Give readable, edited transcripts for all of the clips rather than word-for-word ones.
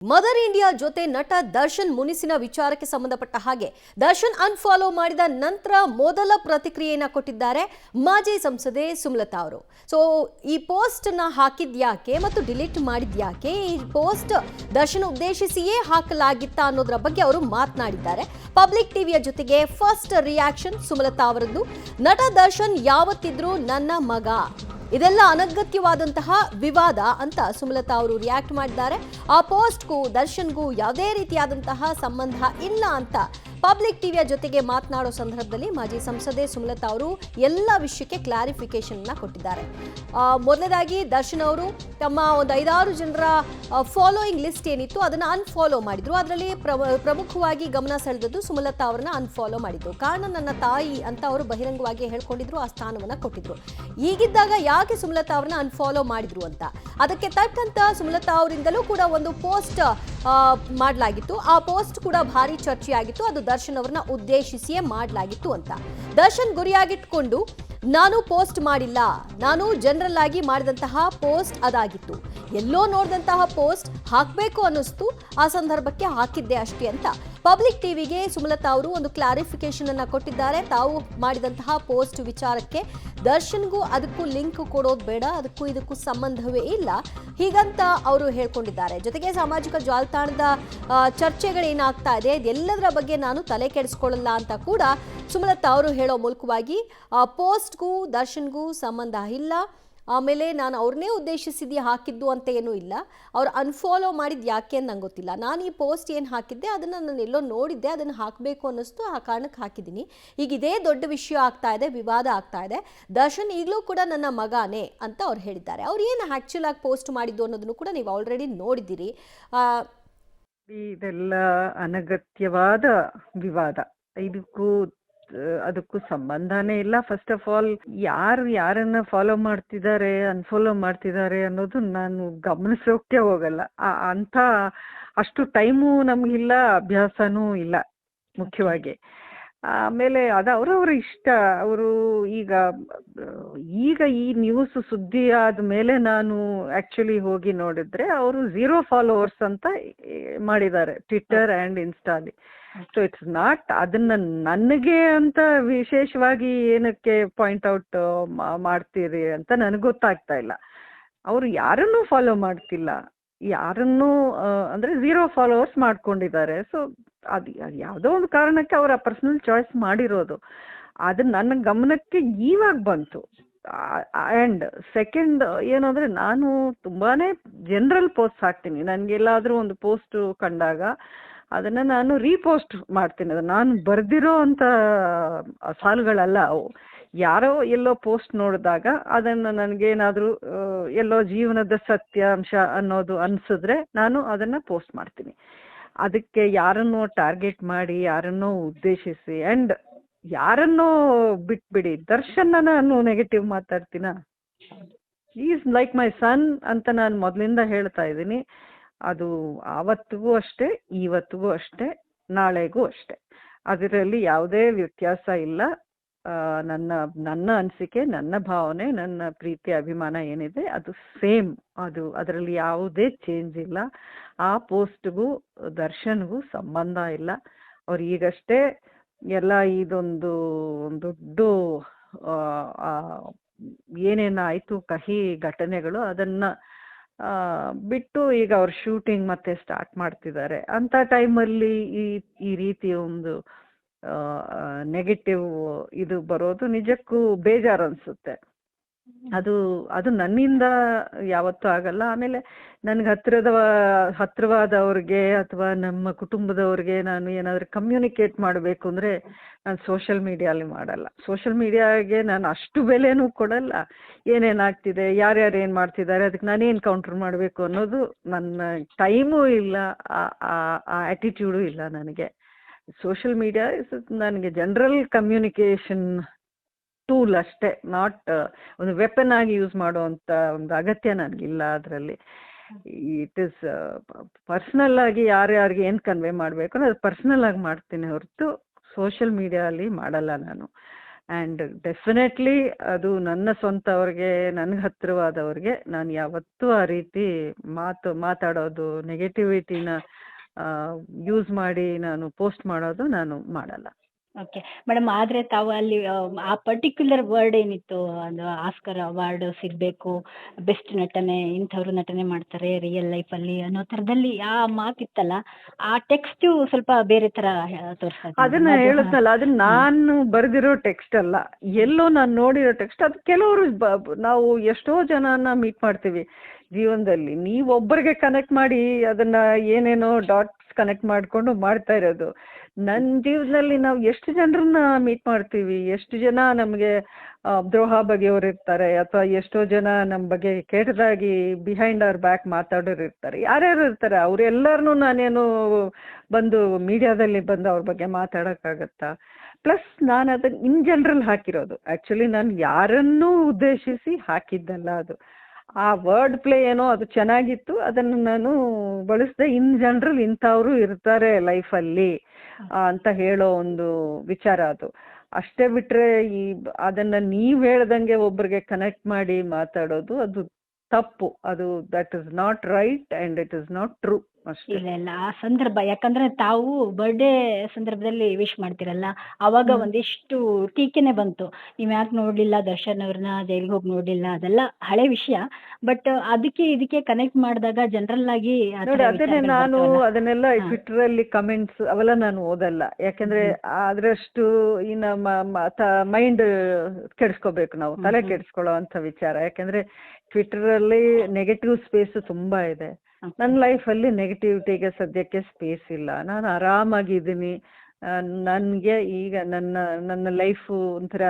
Mother India ಜೊತೆ ನಟ ದರ್ಶನ್ ಮುನಿಸಿನ ವಿಚಾರಕ್ಕೆ ಸಂಬಂಧಪಟ್ಟ ಹಾಗೆ ದರ್ಶನ್ ಅನ್ಫಾಲೋ ಮಾಡಿದ ನಂತರ ಮೊದಲ ಪ್ರತಿಕ್ರಿಯೆಯನ್ನ ಕೊಟ್ಟಿದ್ದಾರೆ ಮಾಜಿ ಸಂಸದೆ ಸುಮಲತಾ ಅವರು. ಸೊ ಈ ಪೋಸ್ಟ್ ನ ಹಾಕಿದ್ಯಾಕೆ ಮತ್ತು ಡಿಲೀಟ್ ಮಾಡಿದ್ಯಾಕೆ, ಈ ಪೋಸ್ಟ್ ದರ್ಶನ್ ಉದ್ದೇಶಿಸಿಯೇ ಹಾಕಲಾಗಿತ್ತಾ ಅನ್ನೋದರ ಬಗ್ಗೆ ಅವರು ಮಾತನಾಡಿದ್ದಾರೆ. ಪಬ್ಲಿಕ್ ಟಿವಿಯ ಜೊತೆಗೆ ಫಸ್ಟ್ ರಿಯಾಕ್ಷನ್ ಸುಮಲತಾ ಅವರದ್ದು. ನಟ ದರ್ಶನ್ ಯಾವತ್ತಿದ್ರೂ ನನ್ನ ಮಗ, ಇದೆಲ್ಲ ಅನಗತ್ಯವಾದಂತಹ ವಿವಾದ ಅಂತ ಸುಮಲತಾ ಅವರು ರಿಯಾಕ್ಟ್ ಮಾಡಿದ್ದಾರೆ. ಆ ಪೋಸ್ಟ್ಗೂ ದರ್ಶನ್ಗೂ ಯಾವುದೇ ರೀತಿಯಾದಂತಹ ಸಂಬಂಧ ಇಲ್ಲ ಅಂತ ಪಬ್ಲಿಕ್ ಟಿವಿಯ ಜೊತೆಗೆ ಮಾತನಾಡೋ ಸಂದರ್ಭದಲ್ಲಿ ಮಾಜಿ ಸಂಸದೆ ಸುಮಲತಾ ಅವರು ಎಲ್ಲ ವಿಷಯಕ್ಕೆ ಕ್ಲಾರಿಫಿಕೇಶನ್ ಕೊಟ್ಟಿದ್ದಾರೆ. ಮೊದಲನೇದಾಗಿ ದರ್ಶನ್ ಅವರು ತಮ್ಮ ಒಂದು 5-6 ಜನರ ಫಾಲೋಯಿಂಗ್ ಲಿಸ್ಟ್ ಏನಿತ್ತು ಅದನ್ನು ಅನ್ಫಾಲೋ ಮಾಡಿದ್ರು. ಅದರಲ್ಲಿ ಪ್ರಮುಖವಾಗಿ ಗಮನ ಸೆಳೆದದ್ದು ಸುಮಲತಾ ಅವರನ್ನ ಅನ್ಫಾಲೋ ಮಾಡಿದ್ರು. ಕಾರಣ ನನ್ನ ತಾಯಿ ಅಂತ ಅವರು ಬಹಿರಂಗವಾಗಿ ಹೇಳ್ಕೊಂಡಿದ್ರು, ಆ ಸ್ಥಾನವನ್ನ ಕೊಟ್ಟಿದ್ರು. ಹೀಗಿದ್ದಾಗ ಯಾಕೆ ಸುಮಲತಾ ಅವ್ರನ್ನ ಅನ್ಫಾಲೋ ಮಾಡಿದ್ರು ಅಂತ ಅದಕ್ಕೆ ತಕ್ಕಂತ ಸುಮಲತಾ ಅವರಿಂದಲೂ ಕೂಡ ಒಂದು ಪೋಸ್ಟ್ ಮಾಡಲಾಗಿತ್ತು. ಆ ಪೋಸ್ಟ್ ಕೂಡ ಭಾರಿ ಚರ್ಚೆಯಾಗಿತ್ತು. ಅದು ದರ್ಶನ್ ಅವರನ್ನ ಉದ್ದೇಶಿಸಿಯೇ ಮಾಡಲಾಗಿತ್ತು ಅಂತ. ದರ್ಶನ್ ಗುರಿಯಾಗಿಟ್ಕೊಂಡು ನಾನು ಪೋಸ್ಟ್ ಮಾಡಿಲ್ಲ, ನಾನು ಜನರಲ್ ಆಗಿ ಮಾಡಿದಂತಹ ಪೋಸ್ಟ್ ಅದಾಗಿತ್ತು, ಎಲ್ಲೋ ನೋಡಿದಂತಹ ಪೋಸ್ಟ್ ಹಾಕಬೇಕು ಅನ್ನಿಸ್ತು, ಆ ಸಂದರ್ಭಕ್ಕೆ ಹಾಕಿದ್ದೆ ಅಷ್ಟೇ ಅಂತ ಪಬ್ಲಿಕ್ ಟಿವಿಗೆ ಸುಮಲತಾ ಅವರು ಒಂದು ಕ್ಲಾರಿಫಿಕೇಶನ್ ಅನ್ನ ಕೊಟ್ಟಿದ್ದಾರೆ. ತಾವು ಮಾಡಿದಂತಹ ಪೋಸ್ಟ್ ವಿಚಾರಕ್ಕೆ ದರ್ಶನ್ಗೂ ಅದಕ್ಕೂ ಲಿಂಕ್ ಕೊಡೋದು ಬೇಡ, ಅದಕ್ಕೂ ಇದಕ್ಕೂ ಸಂಬಂಧವೇ ಇಲ್ಲ ಹೀಗಂತ ಅವರು ಹೇಳ್ಕೊಂಡಿದ್ದಾರೆ. ಜೊತೆಗೆ ಸಾಮಾಜಿಕ ಜಾಲತಾಣದ ಚರ್ಚೆಗಳೇನಾಗ್ತಾ ಇದೆ ಎಲ್ಲದರ ಬಗ್ಗೆ ನಾನು ತಲೆ ಕೆಡಿಸ್ಕೊಳ್ಳಲ್ಲ ಅಂತ ಕೂಡ ಸುಮಲತಾ ಅವರು ಹೇಳೋ ಮೂಲಕವಾಗಿ ಪೋಸ್ಟ್ಗೂ ದರ್ಶನ್ಗೂ ಸಂಬಂಧ ಇಲ್ಲ, ಆಮೇಲೆ ನಾನು ಅವ್ರನ್ನೇ ಉದ್ದೇಶಿಸಿದ್ದು ಹಾಕಿದ್ದು ಅಂತ ಏನೂ ಇಲ್ಲ, ಅವ್ರು ಅನ್ಫಾಲೋ ಮಾಡಿದ್ದು ಯಾಕೆ ಅಂತ ನಂಗೆ ಗೊತ್ತಿಲ್ಲ, ನಾನು ಈ ಪೋಸ್ಟ್ ಏನು ಹಾಕಿದ್ದೆ ಅದನ್ನು ನಾನು ಎಲ್ಲೋ ನೋಡಿದ್ದೆ, ಅದನ್ನು ಹಾಕಬೇಕು ಅನ್ನಿಸ್ತು, ಆ ಕಾರಣಕ್ಕೆ ಹಾಕಿದ್ದೀನಿ. ಈಗ ಇದೇ ದೊಡ್ಡ ವಿಷಯ ಆಗ್ತಾ ಇದೆ, ವಿವಾದ ಆಗ್ತಾ ಇದೆ, ದರ್ಶನ್ ಈಗಲೂ ಕೂಡ ನನ್ನ ಮಗನೇ ಅಂತ ಅವ್ರು ಹೇಳಿದ್ದಾರೆ. ಅವ್ರು ಏನು ಆ್ಯಕ್ಚುಲ್ ಆಗಿ ಪೋಸ್ಟ್ ಮಾಡಿದ್ದು ಅನ್ನೋದನ್ನು ಕೂಡ ನೀವು ಆಲ್ರೆಡಿ ನೋಡಿದ್ದೀರಿ. ಇದೆಲ್ಲ ಅನಗತ್ಯವಾದ ವಿವಾದ, ಇದಕ್ಕೂ ಅದಕ್ಕೂ ಸಂಬಂಧನೇ ಇಲ್ಲ. ಫಸ್ಟ್ ಆಫ್ ಆಲ್ ಯಾರು ಯಾರನ್ನ ಫಾಲೋ ಮಾಡ್ತಿದ್ದಾರೆ ಅನ್ಫಾಲೋ ಮಾಡ್ತಿದ್ದಾರೆ ಅನ್ನೋದು ನಾನು ಗಮನಿಸೋಕೆ ಹೋಗಲ್ಲ. ಅಂತ ಅಷ್ಟು ಟೈಮು ನಮಗಿಲ್ಲ, ಅಭ್ಯಾಸನೂ ಇಲ್ಲ ಮುಖ್ಯವಾಗಿ. ಆಮೇಲೆ ಅದು ಅವರವ್ರ ಇಷ್ಟ. ಅವರು ಈಗ ಈ ನ್ಯೂಸ್ ಸುದ್ದಿ ಆದ್ಮೇಲೆ ನಾನು ಆಕ್ಚುಲಿ ಹೋಗಿ ನೋಡಿದ್ರೆ ಅವರು 0 ಫಾಲೋವರ್ಸ್ ಅಂತ ಮಾಡಿದ್ದಾರೆ ಟ್ವಿಟರ್ ಆ್ಯಂಡ್ ಇನ್ಸ್ಟಾಲಿ. ಸೊ ಇಟ್ಸ್ ನಾಟ್ ಅದನ್ನ ನನಗೆ ಅಂತ ವಿಶೇಷವಾಗಿ ಏನಕ್ಕೆ ಪಾಯಿಂಟ್ ಔಟ್ ಮಾಡ್ತೀರಿ ಅಂತ ನನಗೆ ಗೊತ್ತಾಗ್ತಾ ಇಲ್ಲ. ಅವರು ಯಾರನ್ನೂ ಫಾಲೋ ಮಾಡ್ತಿಲ್ಲ, ಯಾರನ್ನೂ ಅಂದ್ರೆ 0 ಫಾಲೋವರ್ಸ್ ಮಾಡ್ಕೊಂಡಿದ್ದಾರೆ. ಸೊ ಅದು ಯಾವುದೋ ಒಂದು ಕಾರಣಕ್ಕೆ ಅವರ ಪರ್ಸನಲ್ ಚಾಯ್ಸ್ ಮಾಡಿರೋದು. ಅದು ನನ್ನ ಗಮನಕ್ಕೆ ಇವಾಗ ಬಂತು. ಆ್ಯಂಡ್ ಸೆಕೆಂಡ್ ಏನಂದ್ರೆ, ನಾನು ತುಂಬಾನೇ ಜನರಲ್ ಪೋಸ್ಟ್ ಹಾಕ್ತೀನಿ. ನನಗೆಲ್ಲಾದ್ರೂ ಒಂದು ಪೋಸ್ಟ್ ಕಂಡಾಗ ಅದನ್ನ ನಾನು ರೀಪೋಸ್ಟ್ ಮಾಡ್ತೀನಿ. ಅದು ನಾನು ಬರ್ದಿರೋ ಅಂತ ಸಾಲುಗಳಲ್ಲ ಅವು. ಯಾರೋ ಎಲ್ಲೋ ಪೋಸ್ಟ್ ನೋಡಿದಾಗ ಅದನ್ನು ನನಗೇನಾದರೂ ಎಲ್ಲೋ ಜೀವನದ ಸತ್ಯಾಂಶ ಅನ್ನೋದು ಅನಿಸಿದ್ರೆ ನಾನು ಅದನ್ನ ಪೋಸ್ಟ್ ಮಾಡ್ತೀನಿ. ಅದಕ್ಕೆ ಯಾರನ್ನೋ ಟಾರ್ಗೆಟ್ ಮಾಡಿ, ಯಾರನ್ನೋ ಉದ್ದೇಶಿಸಿ ಆ್ಯಂಡ್ ಯಾರನ್ನೋ ಬಿಟ್ಬಿಡಿ ದರ್ಶನ್ನ ನಾನು ನೆಗೆಟಿವ್ ಮಾತಾಡ್ತೀನ? ಈಸ್ ಲೈಕ್ ಮೈ ಸನ್ ಅಂತ ನಾನು ಮೊದಲಿಂದ ಹೇಳ್ತಾ ಇದ್ದೀನಿ. ಅದು ಆವತ್ತಿಗೂ ಅಷ್ಟೇ, ಇವತ್ತಿಗೂ ಅಷ್ಟೇ, ನಾಳೆಗೂ ಅಷ್ಟೇ. ಅದರಲ್ಲಿ ಯಾವುದೇ ವ್ಯತ್ಯಾಸ ಇಲ್ಲ. ನನ್ನ ಅನಿಸಿಕೆ, ನನ್ನ ಭಾವನೆ, ನನ್ನ ಪ್ರೀತಿ ಅಭಿಮಾನ ಏನಿದೆ ಅದು ಸೇಮ್. ಅದರಲ್ಲಿ ಯಾವುದೇ ಚೇಂಜ್ ಇಲ್ಲ. ಆ ಪೋಸ್ಟ್ಗೂ ದರ್ಶನ್ಗೂ ಸಂಬಂಧ ಇಲ್ಲ. ಅವ್ರು ಈಗಷ್ಟೇ ಎಲ್ಲ ಇದೊಂದು ದೊಡ್ಡ ಏನೇನಾಯಿತು ಕಹಿ ಘಟನೆಗಳು ಅದನ್ನ ಬಿಟ್ಟು ಈಗ ಅವ್ರ ಶೂಟಿಂಗ್ ಮತ್ತೆ ಸ್ಟಾರ್ಟ್ ಮಾಡ್ತಿದ್ದಾರೆ. ಅಂತ ಟೈಮಲ್ಲಿ ಈ ರೀತಿ ಒಂದು ನೆಗೆಟಿವ್ ಇದು ಬರೋದು ನಿಜಕ್ಕೂ ಬೇಜಾರು ಅನ್ಸುತ್ತೆ. ಅದು ನನ್ನಿಂದ ಯಾವತ್ತೂ ಆಗಲ್ಲ. ಆಮೇಲೆ ನನಗೆ ಹತ್ರವಾದವ್ರಿಗೆ ಅಥವಾ ನಮ್ಮ ಕುಟುಂಬದವ್ರಿಗೆ ನಾನು ಏನಾದರೂ ಕಮ್ಯುನಿಕೇಟ್ ಮಾಡಬೇಕು ಅಂದರೆ ನಾನು ಸೋಷಿಯಲ್ ಮೀಡಿಯಲ್ಲಿ ಮಾಡಲ್ಲ. ಸೋಷಿಯಲ್ ಮೀಡಿಯಾಗೆ ನಾನು ಅಷ್ಟು ಬೆಲೆನೂ ಕೊಡಲ್ಲ. ಏನೇನಾಗ್ತಿದೆ, ಯಾರ್ಯಾರು ಏನು ಮಾಡ್ತಿದ್ದಾರೆ, ಅದಕ್ಕೆ ನಾನೇನು ಕೌಂಟ್ರ್ ಮಾಡಬೇಕು ಅನ್ನೋದು ನನ್ನ ಟೈಮೂ ಇಲ್ಲ, ಆ ಆ್ಯಟಿಟ್ಯೂಡು ಇಲ್ಲ ನನಗೆ. ಸೋಷಿಯಲ್ ಮೀಡಿಯಾ ನನಗೆ ಜನರಲ್ ಕಮ್ಯುನಿಕೇಷನ್ ಟೂಲ್ ಅಷ್ಟೇ, ನಾಟ್ ಒಂದು ವೆಪನ್ ಆಗಿ ಯೂಸ್ ಮಾಡುವಂಥ ಒಂದು ಅಗತ್ಯ ನನಗಿಲ್ಲ ಅದರಲ್ಲಿ. ಇಟ್ ಇಸ್ ಪರ್ಸ್ನಲ್ ಆಗಿ ಯಾರ್ಯಾರಿಗೆ ಏನು ಕನ್ವೆ ಮಾಡಬೇಕು ಅದು ಪರ್ಸ್ನಲ್ ಆಗಿ ಮಾಡ್ತೀನಿ ಹೊರತು ಸೋಷಿಯಲ್ ಮೀಡಿಯಲ್ಲಿ ಮಾಡಲ್ಲ ನಾನು. ಆ್ಯಂಡ್ ಡೆಫಿನೆಟ್ಲಿ ಅದು ನನ್ನ ಸ್ವಂತವ್ರಿಗೆ, ನನಗೆ ಹತ್ತಿರವಾದವ್ರಿಗೆ ನಾನು ಯಾವತ್ತೂ ಆ ರೀತಿ ಮಾತಾಡೋದು, ನೆಗೆಟಿವಿಟಿನ ಯೂಸ್ ಮಾಡಿ ನಾನು ಪೋಸ್ಟ್ ಮಾಡೋದು ನಾನು ಮಾಡಲ್ಲ. Okay madam. ಆದರೆ ತಾವು ಅಲ್ಲಿ ಆ ಪರ್ಟಿಕ್ಯುಲರ್ ವರ್ಡ್ ಏನಿತ್ತು, ಅದು ಆಸ್ಕರ್ ಅವಾರ್ಡ್ ಸಿಗಬೇಕು, ಬೆಸ್ಟ್ ನಟನೆ, ಇಂಥವ್ರು ನಟನೆ ಮಾಡ್ತಾರೆ ರಿಯಲ್ ಲೈಫಲ್ಲಿ ಅನ್ನೋ ಥರದಲ್ಲಿ ಆ ಮಾತಿತ್ತಲ್ಲ, ಆ ಟೆಕ್ಸ್ಟು ಸ್ವಲ್ಪ ಬೇರೆ ಥರ ತೋರಿಸ್ತಾ ಅದನ್ನ ಹೇಳಿದ್ನಲ್ಲ, ಅದನ್ನ ನಾನು ಬರೆದಿರೋ ಟೆಕ್ಸ್ಟ್ ಅಲ್ಲ, ಎಲ್ಲೋ ನಾನು ನೋಡಿರೋ ಟೆಕ್ಸ್ಟ್. ಅದು ಕೆಲವರು ನಾವು ಎಷ್ಟೋ ಜನನ ಮೀಟ್ ಮಾಡ್ತೀವಿ ಜೀವನದಲ್ಲಿ, ನೀವೊಬ್ಬರಿಗೆ ಕನೆಕ್ಟ್ ಮಾಡಿ ಅದನ್ನ ಏನೇನೋ ಡಾಟ್ಸ್ ಕನೆಕ್ಟ್ ಮಾಡ್ಕೊಂಡು ಮಾಡ್ತಾ ಇರೋದು. ನನ್ನ ಜೀವನದಲ್ಲಿ ನಾವು ಎಷ್ಟು ಜನರನ್ನ ಮೀಟ್ ಮಾಡ್ತೀವಿ, ಎಷ್ಟು ಜನ ನಮಗೆ ದ್ರೋಹ ಬಗೆಯವ್ರು ಇರ್ತಾರೆ, ಅಥವಾ ಎಷ್ಟೋ ಜನ ನಮ್ಮ ಬಗ್ಗೆ ಕೆಟ್ಟದಾಗಿ ಬಿಹೈಂಡ್ ಅವರ್ ಬ್ಯಾಕ್ ಮಾತಾಡೋರು ಇರ್ತಾರೆ, ಯಾರ್ಯಾರು ಇರ್ತಾರೆ. ಅವರೆಲ್ಲರನ್ನೂ ನಾನೇನು ಬಂದು ಮೀಡಿಯಾದಲ್ಲಿ ಬಂದು ಅವ್ರ ಬಗ್ಗೆ ಮಾತಾಡೋಕ್ಕಾಗತ್ತಾ? ಪ್ಲಸ್ ನಾನು ಅದನ್ನ ಇನ್ ಜನರಲ್ ಹಾಕಿರೋದು, ಆ್ಯಕ್ಚುಲಿ ನಾನು ಯಾರನ್ನೂ ಉದ್ದೇಶಿಸಿ ಹಾಕಿದ್ದಲ್ಲ ಅದು. ಆ ವರ್ಡ್ ಪ್ಲೇ ಏನೋ ಅದು ಚೆನ್ನಾಗಿತ್ತು, ಅದನ್ನು ನಾನು ಬಳಸಿದೆ. ಇನ್ ಜನರಲ್ ಇಂಥವ್ರು ಇರ್ತಾರೆ ಲೈಫಲ್ಲಿ ಅಂತ ಹೇಳೋ ಒಂದು ವಿಚಾರ ಅದು. ಅಷ್ಟೇ ಬಿಟ್ರೆ ಅದನ್ನ ನೀವ್ ಹೇಳ್ದಂಗೆ ಒಬ್ರಿಗೆ ಕನೆಕ್ಟ್ ಮಾಡಿ ಮಾತಾಡೋದು ಅದು ತಪ್ಪು. ಅದು that is not right and it is not true ಅಷ್ಟೇ. ಇಲ್ಲ ಆ ಸಂದರ್ಭ, ಯಾಕಂದ್ರೆ ತಾವು ಬರ್ಡೇ ಸಂದರ್ಭದಲ್ಲಿ ವಿಶ್ ಮಾಡ್ತಿರಲ್ಲ, ಅವಾಗ ಒಂದಿಷ್ಟು ಟೀಕೆನೆ ಬಂತು. ನೀವ್ ಯಾಕೆ ನೋಡ್ಲಿಲ್ಲ ದರ್ಶನ್ ಅವ್ರನ್ನ, ಜೈಲಿಗೆ ಹೋಗಿ ನೋಡ್ಲಿಲ್ಲ, ಅದೆಲ್ಲ ಹಳೆ ವಿಷಯ. ಬಟ್ ಇದಕ್ಕೆ ಕನೆಕ್ಟ್ ಮಾಡಿದಾಗ ಜನರಲ್ ಆಗಿ ಆ ಥರ ನೋಡಿ, ಅದನ್ನೇ ವಿಚಾರಗಳು ನಾನು ಬರ್ತಾವಲ್ಲ. ಅದನ್ನೆಲ್ಲ ಟ್ವಿಟರ್ ಅಲ್ಲಿ ಕಮೆಂಟ್ಸ್ ಅವೆಲ್ಲ ನಾನು ಓದಲ್ಲ. ಯಾಕಂದ್ರೆ ಅದ್ರಷ್ಟು ಇನ್ನ ಮೈಂಡ್ ಕೆಡಿಸ್ಕೋಬೇಕು, ನಾವು ತಲೆ ಕೆಡಿಸ್ಕೊಳ್ಳೋ ಅಂತ ವಿಚಾರ. ಯಾಕಂದ್ರೆ ಟ್ವಿಟರ್ ಅಲ್ಲಿ ನೆಗೆಟಿವ್ ಸ್ಪೇಸ್ ತುಂಬಾ ಇದೆ. ನನ್ನ ಲೈಫಲ್ಲಿ ನೆಗೆಟಿವಿಟಿಗೆ ಸದ್ಯಕ್ಕೆ ಸ್ಪೇಸ್ ಇಲ್ಲ. ನಾನು ಆರಾಮಾಗಿದ್ದೀನಿ. ನನಗೆ ಈಗ ನನ್ನ ಲೈಫು ಒಂಥರ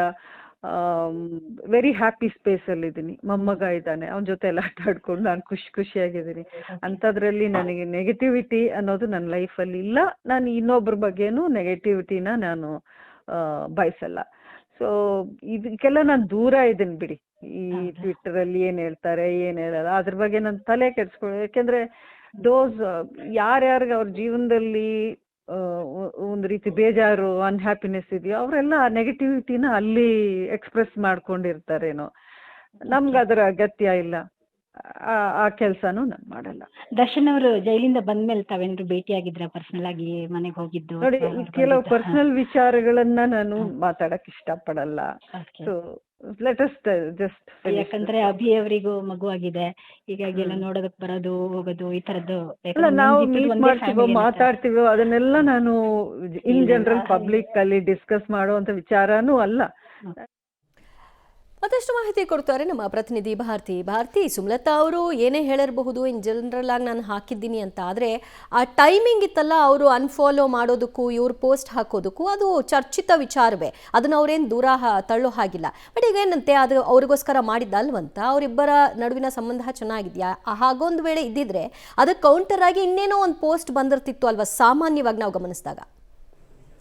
ವೆರಿ ಹ್ಯಾಪಿ ಸ್ಪೇಸಲ್ಲಿದ್ದೀನಿ. ಮೊಮ್ಮಗ ಇದ್ದಾನೆ, ಅವನ ಜೊತೆ ಎಲ್ಲ ಆಟ ಆಡ್ಕೊಂಡು ನಾನು ಖುಷಿಯಾಗಿದ್ದೀನಿ. ಅಂಥದ್ರಲ್ಲಿ ನನಗೆ ನೆಗೆಟಿವಿಟಿ ಅನ್ನೋದು ನನ್ನ ಲೈಫಲ್ಲಿ ಇಲ್ಲ. ನಾನು ಇನ್ನೊಬ್ಬರ ಬಗ್ಗೆನೂ ನೆಗೆಟಿವಿಟಿನ ನಾನು ಬಯಸಲ್ಲ. ಸೊ ಇದಕ್ಕೆಲ್ಲ ನಾನು ದೂರ ಇದ್ದೀನಿ ಬಿಡಿ. ಈ ಟ್ವಿಟ್ಟರಲ್ಲಿ ಏನು ಹೇಳ್ತಾರೆ ಏನು ಹೇಳಲ್ಲ ಅದ್ರ ಬಗ್ಗೆ ನಾನು ತಲೆ ಕೆಡಿಸ್ಕೊಳ್ಳೋ. ಯಾಕೆಂದರೆ ಯಾರ್ಯಾರಿಗೆ ಅವ್ರ ಜೀವನದಲ್ಲಿ ಒಂದು ರೀತಿ ಬೇಜಾರು, ಅನ್ಹ್ಯಾಪಿನೆಸ್ ಇದೆಯೋ ಅವರೆಲ್ಲ ಆ ನೆಗೆಟಿವಿಟಿನ ಅಲ್ಲಿ ಎಕ್ಸ್ಪ್ರೆಸ್ ಮಾಡ್ಕೊಂಡಿರ್ತಾರೇನೋ. ನಮ್ಗೆ ಅದರ ಅಗತ್ಯ ಇಲ್ಲ. ಆ ಕೆಲಸನೂ ನಾನು ಮಾಡಲ್ಲ. ದರ್ಶನ್ ಅವರು ಜೈಲಿಂದ ಬಂದ್ಮೇಲೆ ತಾವೇನಾದ್ರು ಭೇಟಿಯಾಗಿದ್ರ, ಪರ್ಸನಲ್ ಆಗಿ ಮನೆಗೆ ಹೋಗಿದ್ದು? ನೋಡಿ, ಕೆಲವು ಪರ್ಸನಲ್ ವಿಚಾರಗಳನ್ನ ನಾನು ಮಾತಾಡಕ್ ಇಷ್ಟಪಡಲ್ಲ. ಸೊ ಲೆಟ್ ಅಸ್ ಜಸ್ಟ್, ಯಾಕಂದ್ರೆ ಅಭಿ ಅವರಿಗೂ ಮಗು ಆಗಿದೆ, ಹೀಗಾಗಿ ಎಲ್ಲ ನೋಡೋದಕ್ ಬರೋದು ಹೋಗೋದು ಈ ತರದ್ದು. ನಾವು ಮೀಟ್ ಮಾಡ್ತೀವೋ ಮಾತಾಡ್ತೀವೋ ಅದನ್ನೆಲ್ಲ ನಾನು ಇನ್ ಜನರಲ್ ಪಬ್ಲಿಕ್ ಅಲ್ಲಿ ಡಿಸ್ಕಸ್ ಮಾಡುವಂತ ವಿಚಾರನೂ ಅಲ್ಲ. ಮತ್ತಷ್ಟು ಮಾಹಿತಿ ಕೊಡ್ತಾರೆ ನಮ್ಮ ಪ್ರತಿನಿಧಿ ಭಾರತಿ. ಸುಮಲತಾ ಅವರು ಏನೇ ಹೇಳಿರಬಹುದು ಇನ್ ಜನರಲ್ ಆಗಿ ನಾನು ಹಾಕಿದ್ದೀನಿ ಅಂತ, ಆದರೆ ಆ ಟೈಮಿಂಗ್ ಇತ್ತಲ್ಲ, ಅವರು ಅನ್ಫಾಲೋ ಮಾಡೋದಕ್ಕೂ ಇವ್ರು ಪೋಸ್ಟ್ ಹಾಕೋದಕ್ಕೂ ಅದು ಚರ್ಚಿತ ವಿಚಾರವೇ. ಅದನ್ನು ಅವ್ರೇನು ದೂರ ತಳ್ಳೋ ಹಾಗಿಲ್ಲ. ಬಟ್ ಈಗ ಏನಂತೆ, ಅದು ಅವ್ರಿಗೋಸ್ಕರ ಮಾಡಿದ್ದಲ್ವಂತ, ಅವರಿಬ್ಬರ ನಡುವಿನ ಸಂಬಂಧ ಚೆನ್ನಾಗಿದೆಯಾ? ಹಾಗೊಂದು ವೇಳೆ ಇದ್ದಿದ್ರೆ ಅದಕ್ಕೆ ಕೌಂಟರ್ ಆಗಿ ಇನ್ನೇನೋ ಒಂದು ಪೋಸ್ಟ್ ಬಂದಿರ್ತಿತ್ತು ಅಲ್ವಾ, ಸಾಮಾನ್ಯವಾಗಿ ನಾವು ಗಮನಿಸಿದಾಗ.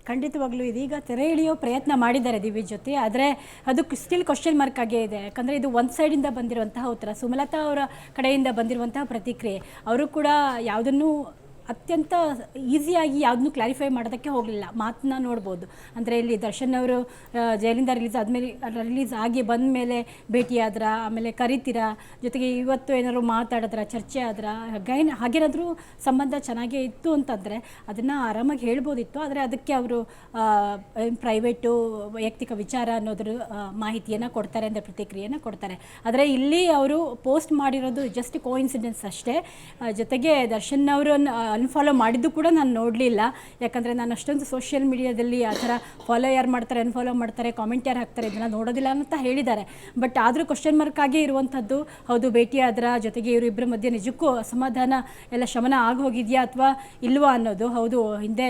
ಖಂಡಿತವಾಗ್ಲೂ ಇದೀಗ ತೆರೆ ಎಳೆಯೋ ಪ್ರಯತ್ನ ಮಾಡಿದ್ದಾರೆ ದಿವ್ಯ ಜೊತೆ, ಆದರೆ ಅದು ಸ್ಟಿಲ್ ಕ್ವಶನ್ ಮಾರ್ಕ್ ಆಗೇ ಇದೆ. ಯಾಕಂದರೆ ಇದು ಒಂದು ಸೈಡಿಂದ ಬಂದಿರುವಂತಹ ಉತ್ತರ, ಸುಮಲತಾ ಅವರ ಕಡೆಯಿಂದ ಬಂದಿರುವಂತಹ ಪ್ರತಿಕ್ರಿಯೆ. ಅವರು ಕೂಡ ಯಾವುದನ್ನು ಅತ್ಯಂತ ಈಸಿಯಾಗಿ ಯಾವುದನ್ನು ಕ್ಲಾರಿಫೈ ಮಾಡೋದಕ್ಕೆ ಹೋಗಲಿಲ್ಲ. ಮಾತನ್ನ ನೋಡ್ಬೋದು. ಅಂದರೆ ಇಲ್ಲಿ ದರ್ಶನ್ ಅವರು ಜೈಲಿಂದ ರಿಲೀಸ್ ಆಗಿ ಬಂದ ಮೇಲೆ ಭೇಟಿಯಾದ್ರ, ಆಮೇಲೆ ಕರಿತೀರಾ, ಜೊತೆಗೆ ಇವತ್ತು ಏನಾದ್ರು ಮಾತಾಡಿದ್ರ, ಚರ್ಚೆ ಆದ್ರ, ಹಾಗೇನಾದರೂ ಸಂಬಂಧ ಚೆನ್ನಾಗೇ ಇತ್ತು ಅಂತಂದರೆ ಅದನ್ನು ಆರಾಮಾಗಿ ಹೇಳ್ಬೋದಿತ್ತು. ಆದರೆ ಅದಕ್ಕೆ ಅವರು ಪ್ರೈವೇಟು ವೈಯಕ್ತಿಕ ವಿಚಾರ ಅನ್ನೋದ್ರ ಮಾಹಿತಿಯನ್ನು ಕೊಡ್ತಾರೆ, ಅಂದರೆ ಪ್ರತಿಕ್ರಿಯೆಯನ್ನು ಕೊಡ್ತಾರೆ. ಆದರೆ ಇಲ್ಲಿ ಅವರು ಪೋಸ್ಟ್ ಮಾಡಿರೋದು ಜಸ್ಟ್ ಕೋಇನ್ಸಿಡೆನ್ಸ್ ಅಷ್ಟೇ. ಜೊತೆಗೆ ದರ್ಶನ್ ಅವರು ಅನ್ಫಾಲೋ ಮಾಡಿದ್ದು ಕೂಡ ನಾನು ನೋಡಲಿಲ್ಲ. ಯಾಕಂದರೆ ನಾನು ಅಷ್ಟೊಂದು ಸೋಷಿಯಲ್ ಮೀಡಿಯಾದಲ್ಲಿ ಆ ಥರ ಫಾಲೋ ಯಾರು ಮಾಡ್ತಾರೆ, ಅನ್ಫಾಲೋ ಮಾಡ್ತಾರೆ, ಕಾಮೆಂಟ್ ಯಾರು ಹಾಕ್ತಾರೆ ಇದನ್ನು ನೋಡೋದಿಲ್ಲ ಅಂತ ಹೇಳಿದ್ದಾರೆ. ಬಟ್ ಆದರೂ ಕ್ವಶನ್ ಮಾರ್ಕ್ ಆಗೇ ಇರುವಂಥದ್ದು. ಹೌದು, ಭೇಟಿಯಾದ್ರ, ಜೊತೆಗೆ ಇವರು ಇಬ್ಬರ ಮಧ್ಯೆ ನಿಜಕ್ಕೂ ಅಸಮಾಧಾನ ಎಲ್ಲ ಶಮನ ಆಗೋಗಿದೆಯಾ ಅಥವಾ ಇಲ್ವಾ ಅನ್ನೋದು. ಹೌದು, ಹಿಂದೆ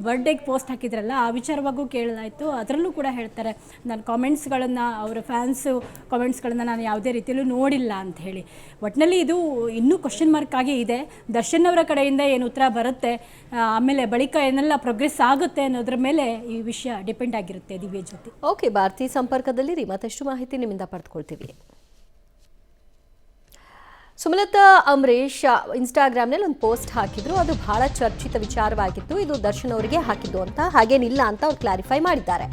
ಬರ್ಡೇಗೆ ಪೋಸ್ಟ್ ಹಾಕಿದ್ರಲ್ಲ, ಆ ವಿಚಾರವಾಗೂ ಕೇಳಲಾಯಿತು. ಅದರಲ್ಲೂ ಕೂಡ ಹೇಳ್ತಾರೆ, ನಾನು ಕಾಮೆಂಟ್ಸ್ಗಳನ್ನು, ಅವರ ಫ್ಯಾನ್ಸು ಕಾಮೆಂಟ್ಸ್ಗಳನ್ನು ನಾನು ಯಾವುದೇ ರೀತಿಯಲ್ಲೂ ನೋಡಿಲ್ಲ ಅಂತ ಹೇಳಿ. ಒಟ್ಟಿನಲ್ಲಿ ಇದು ಇನ್ನೂ ಕ್ವಶನ್ ಮಾರ್ಕ್ ಆಗೇ ಇದೆ. ದರ್ಶನ್ ಅವರ ಕಡೆಯಿಂದ ಏನು ಉತ್ತರ ಬರುತ್ತೆ, ಆಮೇಲೆ ಬಳಿಕ ಏನೆಲ್ಲ ಪ್ರೋಗ್ರೆಸ್ ಆಗುತ್ತೆ ಅನ್ನೋದ್ರ ಮೇಲೆ ಈ ವಿಷಯ ಡಿಪೆಂಡ್ ಆಗಿರುತ್ತೆ ದಿವ್ಯ ಜೊತೆ. ಓಕೆ ಭಾರತಿ, ಸಂಪರ್ಕದಲ್ಲಿ ಮತ್ತಷ್ಟು ಮಾಹಿತಿ ನಿಮ್ಮಿಂದ ಪಡೆದುಕೊಳ್ತೀವಿ. ಸುಮಲತಾ ಅಂಬರೀಶ್ ಇನ್ಸ್ಟಾಗ್ರಾಮ್ನಲ್ಲಿ ಒಂದು ಪೋಸ್ಟ್ ಹಾಕಿದ್ರು, ಅದು ಬಹಳ ಚರ್ಚಿತ ವಿಚಾರವಾಗಿತ್ತು. ಇದು ದರ್ಶನ್ ಅವರಿಗೆ ಹಾಕಿದ್ದು ಅಂತ ಹಾಗೇನಿಲ್ಲ ಅಂತ ಅವ್ರು ಕ್ಲಾರಿಫೈ ಮಾಡಿದ್ದಾರೆ.